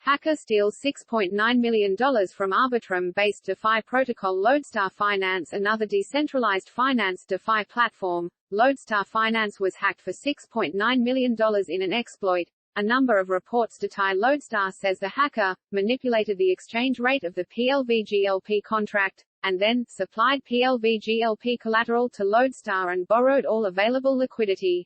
Hacker steals $6.9 million from Arbitrum-Based DeFi protocol Lodestar Finance. Another decentralized finance DeFi platform, Lodestar Finance, was hacked for $6.9 million in an exploit. A number of reports to tie Lodestar says the hacker manipulated the exchange rate of the PLV-GLP contract, and then supplied PLV-GLP collateral to Lodestar and borrowed all available liquidity.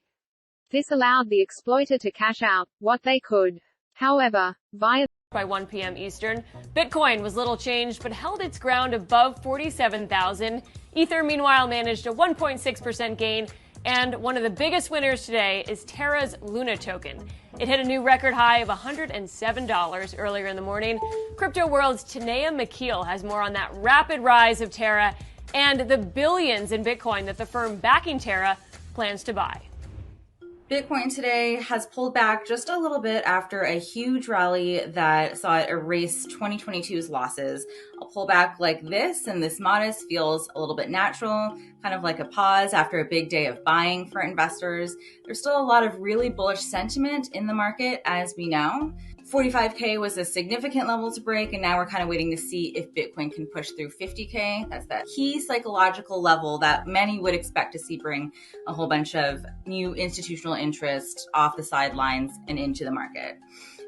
This allowed the exploiter to cash out what they could. However, by 1 p.m. Eastern, Bitcoin was little changed but held its ground above 47,000. Ether, meanwhile, managed a 1.6% gain. And one of the biggest winners today is Terra's Luna token. It hit a new record high of $107 earlier in the morning. Crypto World's Tanea McKeel has more on that rapid rise of Terra and the billions in Bitcoin that the firm backing Terra plans to buy. Bitcoin today has pulled back just a little bit after a huge rally that saw it erase 2022's losses. A pullback like this and this modest feels a little bit natural, kind of like a pause after a big day of buying for investors. There's still a lot of really bullish sentiment in the market, as we know. 45K was a significant level to break, and now we're kind of waiting to see if Bitcoin can push through 50K. That's that key psychological level that many would expect to see bring a whole bunch of new institutional interest off the sidelines and into the market.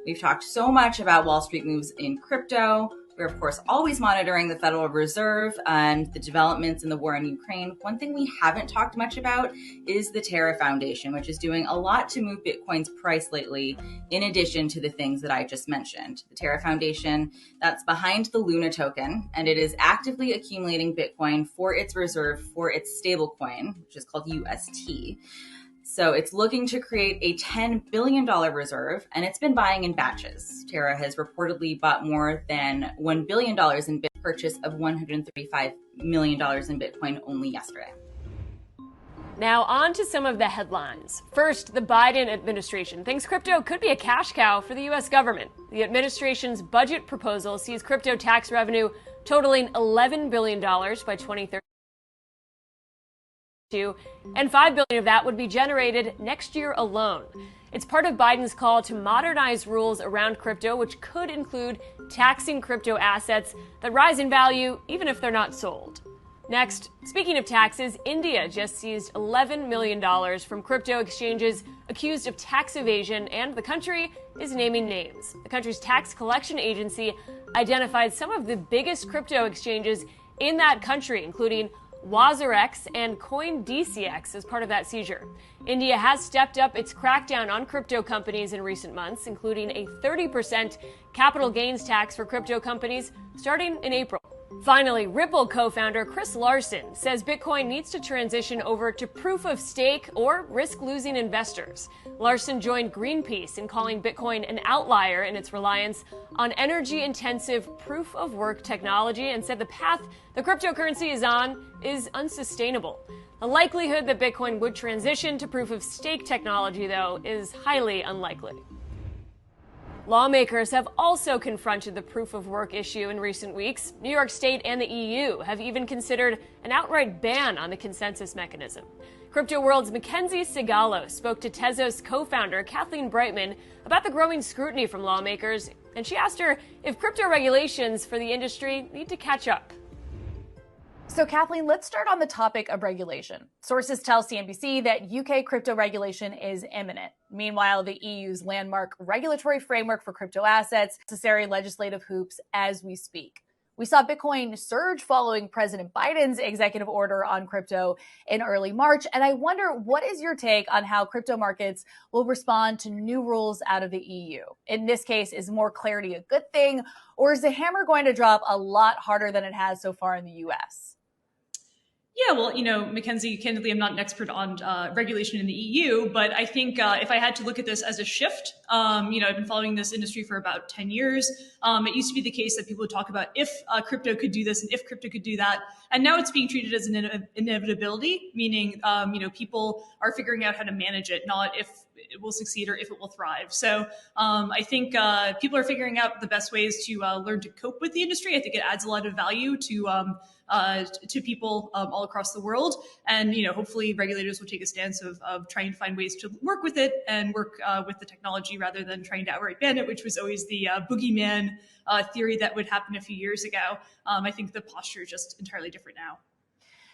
We've talked so much about Wall Street moves in crypto. We're, of course, always monitoring the Federal Reserve and the developments in the war in Ukraine. One thing we haven't talked much about is the Terra Foundation, which is doing a lot to move Bitcoin's price lately, in addition to the things that I just mentioned. The Terra Foundation, that's behind the Luna token, and it is actively accumulating Bitcoin for its reserve for its stablecoin, which is called UST. So it's looking to create a $10 billion reserve, and it's been buying in batches. Terra has reportedly bought more than $1 billion in purchase of $135 million in Bitcoin only yesterday. Now on to some of the headlines. First, the Biden administration thinks crypto could be a cash cow for the U.S. government. The administration's budget proposal sees crypto tax revenue totaling $11 billion by 2030. And $5 billion of that would be generated next year alone. It's part of Biden's call to modernize rules around crypto, which could include taxing crypto assets that rise in value even if they're not sold. Next, speaking of taxes, India just seized $11 million from crypto exchanges accused of tax evasion, and the country is naming names. The country's tax collection agency identified some of the biggest crypto exchanges in that country, including WazirX and CoinDCX as part of that seizure. India has stepped up its crackdown on crypto companies in recent months, including a 30% capital gains tax for crypto companies starting in April. Finally, Ripple co-founder Chris Larsen says Bitcoin needs to transition over to proof of stake or risk losing investors. Larsen joined Greenpeace in calling Bitcoin an outlier in its reliance on energy-intensive proof of work technology, and said the path the cryptocurrency is on is unsustainable. The likelihood that Bitcoin would transition to proof of stake technology, though, is highly unlikely. Lawmakers have also confronted the proof of work issue in recent weeks. New York State and the EU have even considered an outright ban on the consensus mechanism. Crypto World's Mackenzie Sigalo spoke to Tezos co-founder Kathleen Brightman about the growing scrutiny from lawmakers, and she asked her if crypto regulations for the industry need to catch up. So, Kathleen, let's start on the topic of regulation. Sources tell CNBC that UK crypto regulation is imminent. Meanwhile, the EU's landmark regulatory framework for crypto assets, necessary legislative hoops as we speak. We saw Bitcoin surge following President Biden's executive order on crypto in early March. And I wonder, what is your take on how crypto markets will respond to new rules out of the EU? In this case, is more clarity a good thing, or is the hammer going to drop a lot harder than it has so far in the US? Yeah, well, Mackenzie, candidly, I'm not an expert on regulation in the EU, but I think if I had to look at this as a shift, I've been following this industry for about 10 years. It used to be the case that people would talk about if crypto could do this and if crypto could do that. And now it's being treated as an inevitability, meaning, people are figuring out how to manage it, not if it will succeed or if it will thrive. So I think people are figuring out the best ways to learn to cope with the industry. I think it adds a lot of value to to people all across the world. And, hopefully regulators will take a stance of trying to find ways to work with it and work with the technology rather than trying to outright ban it, which was always the boogeyman theory that would happen a few years ago. I think the posture is just entirely different now.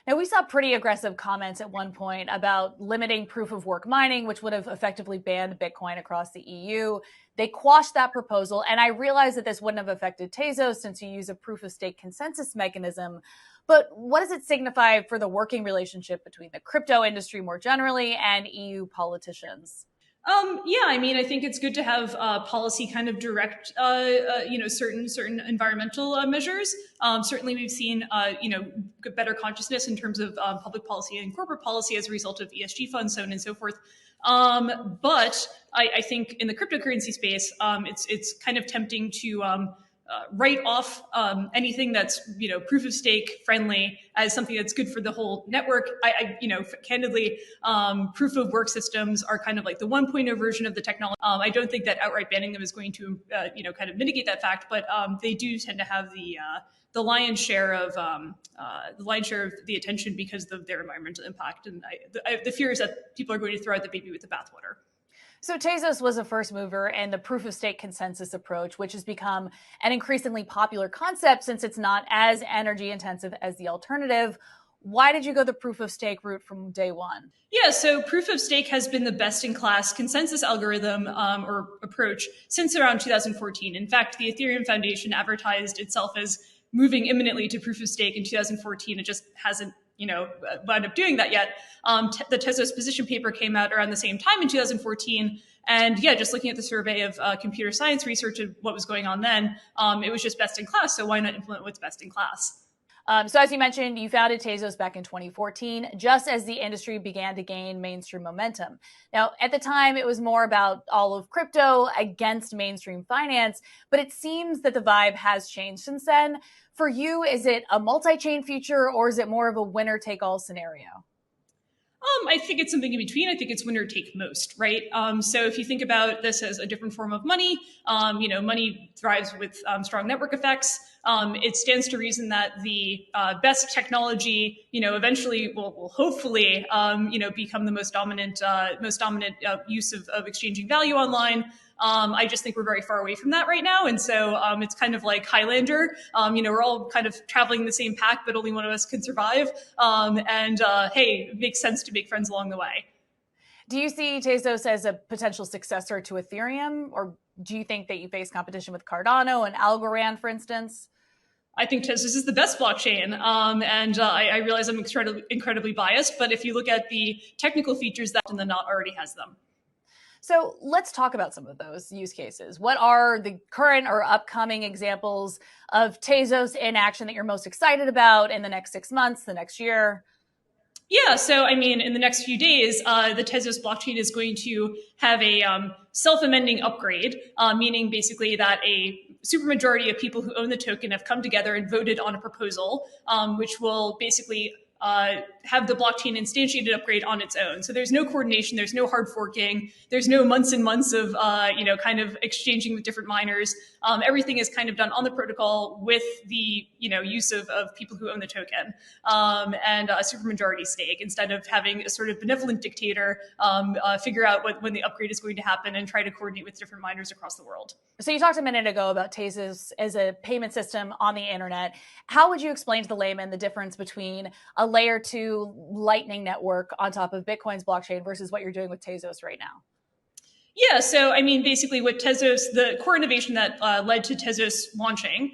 Now, we saw pretty aggressive comments at one point about limiting proof of work mining, which would have effectively banned Bitcoin across the EU. They quashed that proposal, and I realize that this wouldn't have affected Tezos since you use a proof of stake consensus mechanism. But what does it signify for the working relationship between the crypto industry more generally and EU politicians? I think it's good to have policy kind of direct, certain environmental measures. Certainly, we've seen, better consciousness in terms of public policy and corporate policy as a result of ESG funds, so on and so forth. But I think in the cryptocurrency space, it's kind of tempting to write off anything that's proof of stake friendly as something that's good for the whole network. Candidly, proof of work systems are kind of like the 1.0 version of the technology. I don't think that outright banning them is going to kind of mitigate that fact, but they do tend to have the lion's share of the attention because of their environmental impact. And the fear is that people are going to throw out the baby with the bathwater. So Tezos was a first mover in the proof of stake consensus approach, which has become an increasingly popular concept since it's not as energy intensive as the alternative. Why did you go the proof of stake route from day one? Yeah, so proof of stake has been the best in class consensus algorithm or approach since around 2014. In fact, the Ethereum Foundation advertised itself as moving imminently to proof of stake in 2014. It just hasn't wound up doing that yet. The Tezos position paper came out around the same time in 2014. And yeah, just looking at the survey of computer science research and what was going on then, it was just best in class. So why not implement what's best in class? So as you mentioned, you founded Tezos back in 2014, just as the industry began to gain mainstream momentum. Now, at the time, it was more about all of crypto against mainstream finance, but it seems that the vibe has changed since then. For you, is it a multi-chain future or is it more of a winner-take-all scenario? I think it's something in between. I think it's winner take most, right? So if you think about this as a different form of money, money thrives with strong network effects. It stands to reason that the best technology, eventually will hopefully, become the most dominant use of exchanging value online. I just think we're very far away from that right now. And so it's kind of like Highlander. We're all kind of traveling the same pack, but only one of us can survive. Hey, it makes sense to make friends along the way. Do you see Tezos as a potential successor to Ethereum? Or do you think that you face competition with Cardano and Algorand, for instance? I think Tezos is the best blockchain. I realize I'm incredibly biased, but if you look at the technical features, that and the not already has them. So let's talk about some of those use cases. What are the current or upcoming examples of Tezos in action that you're most excited about in the next 6 months, the next year? Yeah, so in the next few days, the Tezos blockchain is going to have a self-amending upgrade, meaning basically that a supermajority of people who own the token have come together and voted on a proposal, which will basically have the blockchain instantiated upgrade on its own. So there's no coordination, there's no hard forking, there's no months and months of kind of exchanging with different miners. Everything is kind of done on the protocol with the use of people who own the token and a supermajority stake, instead of having a sort of benevolent dictator figure out when the upgrade is going to happen and try to coordinate with different miners across the world. So you talked a minute ago about Tezos as a payment system on the internet. How would you explain to the layman the difference between a layer 2 Lightning network on top of Bitcoin's blockchain versus what you're doing with Tezos right now? Yeah, so basically what Tezos, the core innovation that led to Tezos launching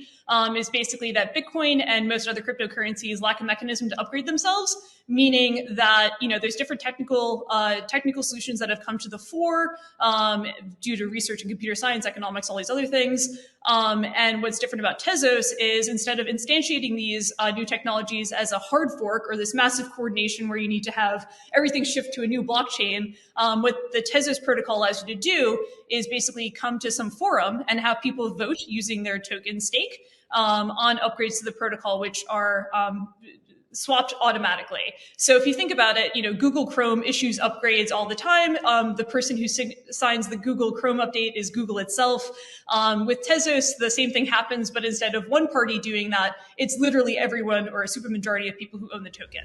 is basically that Bitcoin and most other cryptocurrencies lack a mechanism to upgrade themselves, meaning that, there's different technical solutions that have come to the fore due to research in computer science, economics, all these other things. And what's different about Tezos is instead of instantiating these new technologies as a hard fork or this massive coordination where you need to have everything shift to a new blockchain, what the Tezos protocol allows you to do is basically come to some forum and have people vote using their token stake on upgrades to the protocol, which are swapped automatically. So if you think about it, Google Chrome issues upgrades all the time. The person who signs the Google Chrome update is Google itself. With Tezos, the same thing happens, but instead of one party doing that, it's literally everyone or a supermajority of people who own the token.